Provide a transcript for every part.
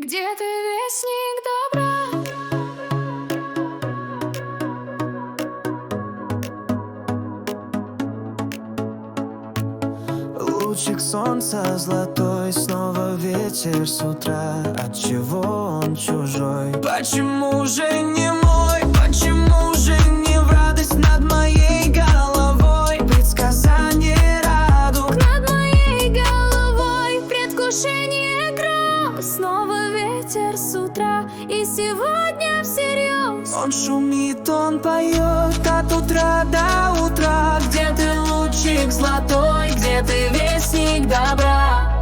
Где ты, вестник добра? Лучик солнца золотой, снова ветер с утра. Отчего он чужой? Почему же не мой? Почему же не в радость над моей головой? Предсказание радуг Над моей головой предвкушение гроз. Снова ветер с утра, и сегодня всерьез. Он шумит, он поет от утра до утра. Где ты, лучик золотой? Где ты, вестник добра?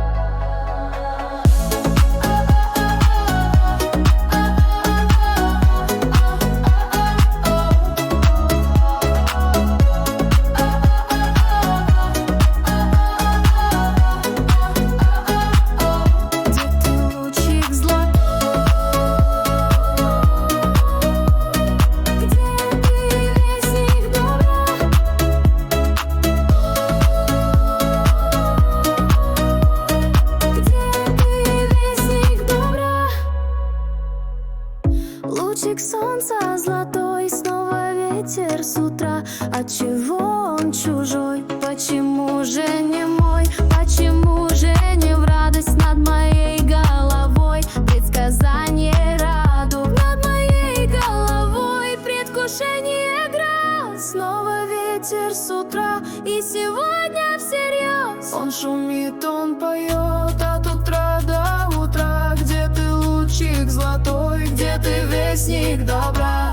Лучик солнца золотой, снова ветер с утра. Отчего он чужой? Почему же не мой? Почему же не в радость над моей головой? Предсказание радуг над моей головой, предвкушение гроз. Снова ветер с утра, и сегодня всерьез. Он шумит, он поет от утра до утра. Где ты, лучик золотой? Где ты, вестник добра?